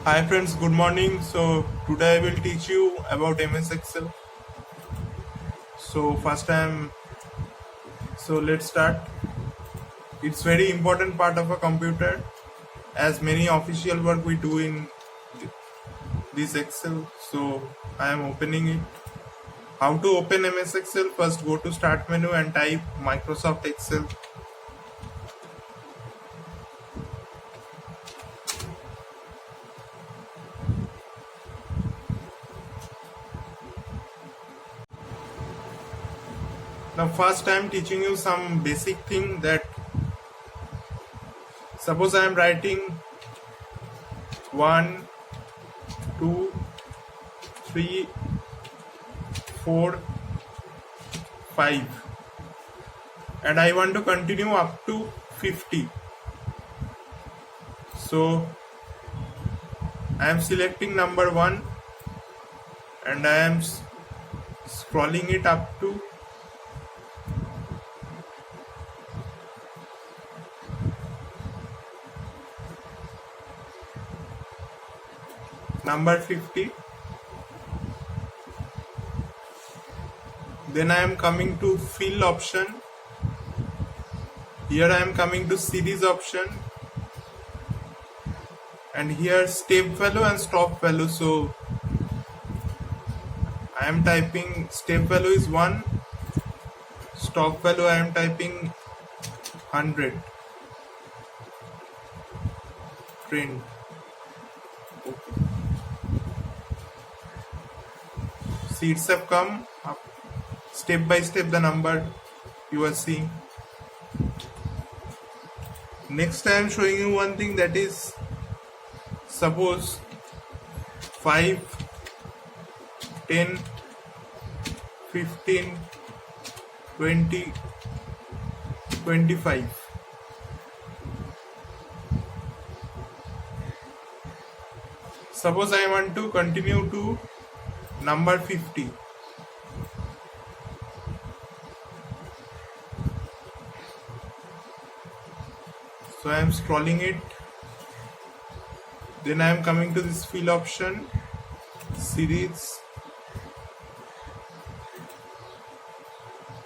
Hi friends, good morning. So today I will teach you about MS Excel. So first time, so let's start. It's very important part of a computer as many official work we do in this Excel. So I am opening it. How to open MS Excel? First go to start menu and type Microsoft Excel. Now first I am teaching you some basic thing that suppose I am writing 1, 2, 3, 4, 5 and I want to continue up to 50. So I am selecting number 1 and I am scrolling it up to number 50. Then I am coming to fill option. Here I am coming to series option and here step value and stop value. So I am typing step value is 1, stop value I am typing 100. Print. Okay. Seeds have come up step by step, the number you are seeing. Next I am showing you one thing, that is suppose 5, 10, 15, 20, 25. Suppose I want to continue to number 50. So I am scrolling it. Then I am coming to this fill option, series,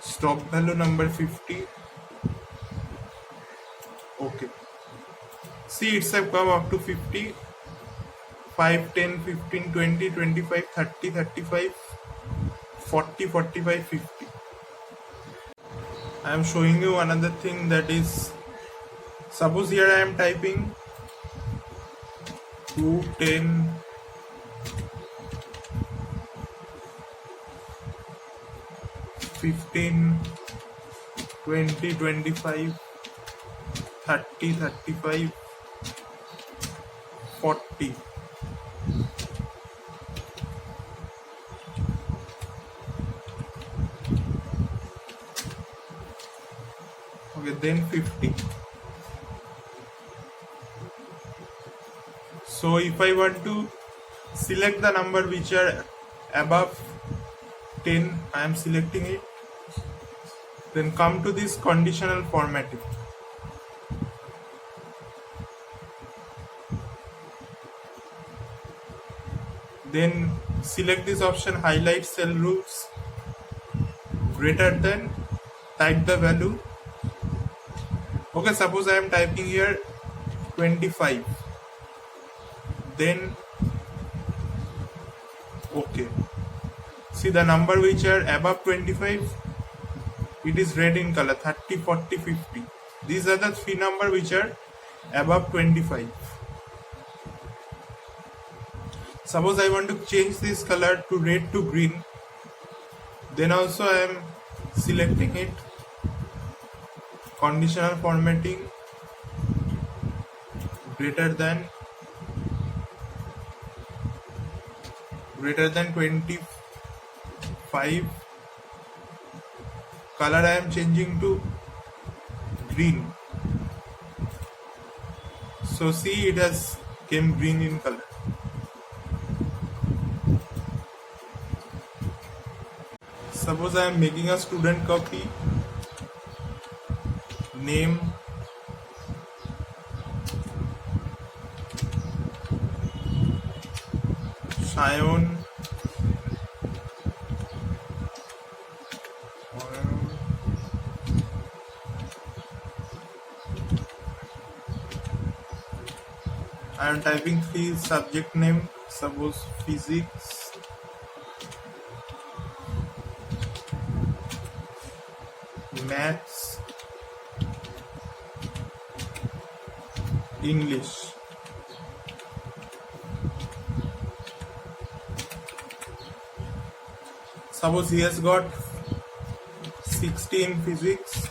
stop value number 50. Okay. See, it's have come up to 50. 5, 10, 15, 20, 25, 30, 35, 40, 45, 50. I am showing you another thing, that is suppose here I am typing 2, 10, 15, 20, 25, 30, 35, 40. Okay, then 50. So if I want to select the number which are above 10, I am selecting it. Then come to this conditional formatting. Then select this option, highlight cell rules, greater than, type the value. Okay, suppose I am typing here 25. Then okay. See the number which are above 25, it is red in color, 30, 40, 50. These are the three numbers which are above 25. Suppose I want to change this color to red to green. Then also I am selecting it, conditional formatting, greater than 25. Color I am changing to green. So see, it has came green in color. Suppose I am making a student copy, name, ion, I am typing 3 subject name, suppose physics, maths, English. Suppose he has got 60 in physics,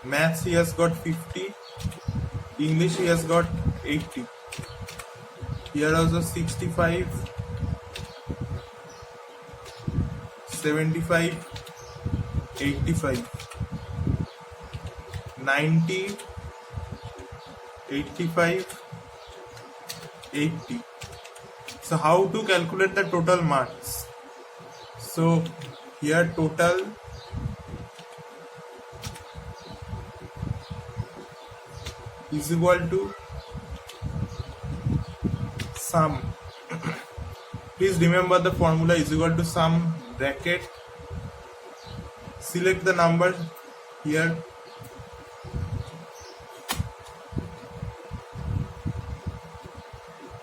maths he has got 50, English he has got 80. Here also 65, 75, 85, 90, 85, 80. So how to calculate the total marks? So here total is equal to sum. Please remember the formula is equal to sum bracket. Select the number here.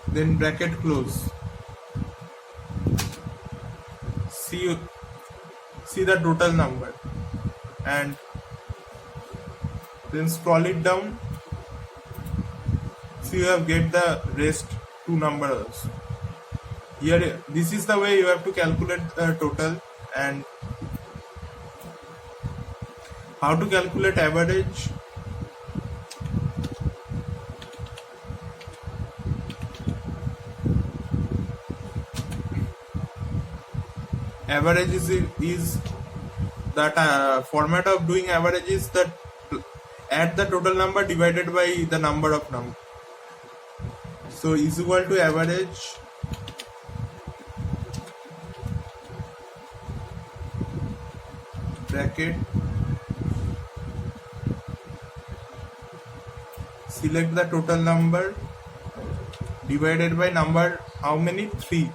Then bracket close. See the total number and then scroll it down. See, you have get the rest two numbers. Here this is the way you have to calculate the total. And how to calculate average? Average is that format of doing average is that add the total number divided by the number of number. So is equal to average bracket, select the total number divided by number, how many? 3.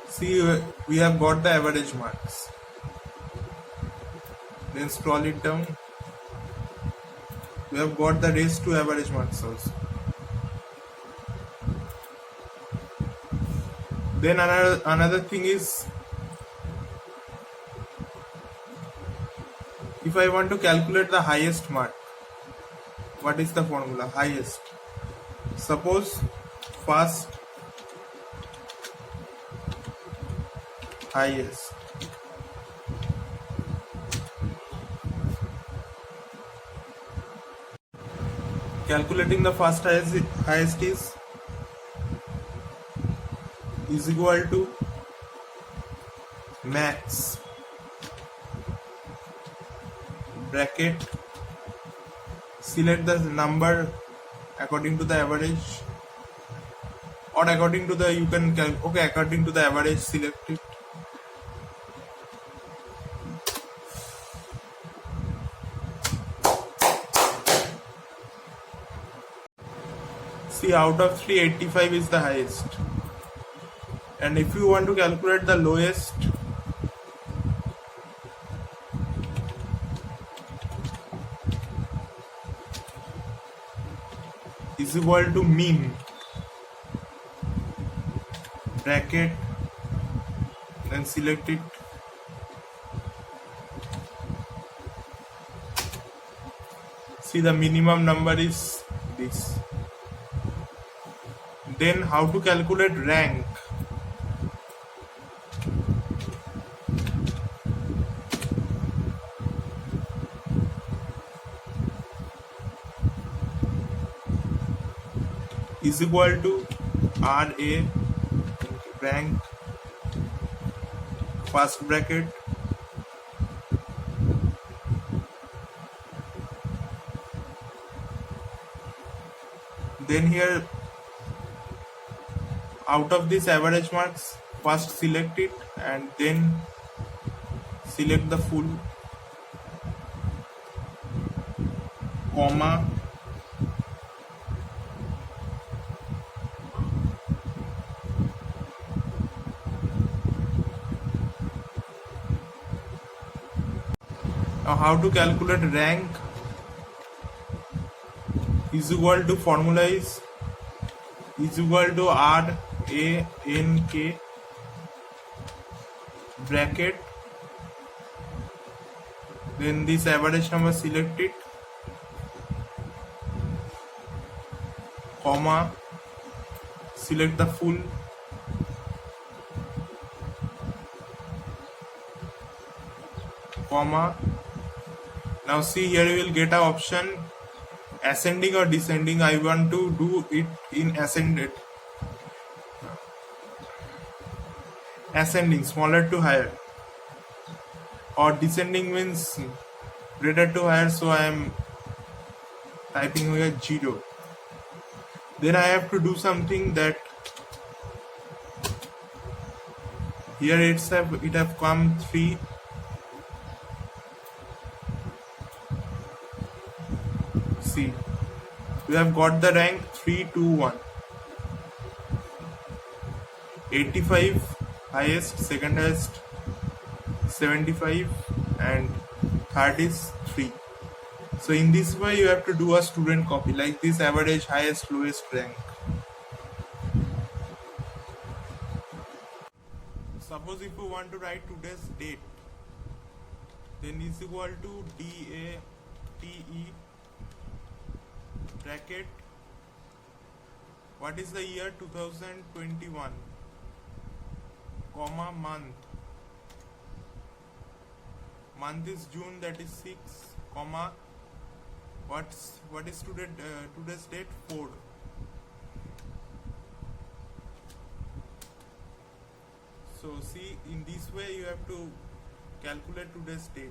See, we have got the average marks. Then scroll it down. We have got the rest to average marks also. Then another thing is, if I want to calculate the highest mark, what is the formula? Highest. Suppose first, highest. Calculating the first highest is equal to max bracket, select the number according to the average, or according to the, you can okay, according to the average, select it. See, out of 385 is the highest. And if you want to calculate the lowest, is equal to mean bracket, then select it. See, the minimum number is this. Then how to calculate rank? Is equal to RA rank first bracket, then here out of this average marks, first select it and then select the full, comma, Now how to calculate rank is equal to formula is equal to R A N K bracket, then this average number select it, comma, select the full, comma. Now see here you will get an option ascending or descending. I want to do it in ascended. Ascending, smaller to higher, or descending means greater to higher, so I am typing here 0. Then I have to do something that here it have come 3. See, we have got the rank 321. 85 highest, second highest 75, and third is 3. So in this way you have to do a student copy like this: average, highest, lowest rank. Suppose if you want to write today's date, then is equal to DATE bracket, what is the year 2021, comma, month is June, that is 6, comma, what is today's date, 4. So see, in this way you have to calculate today's date.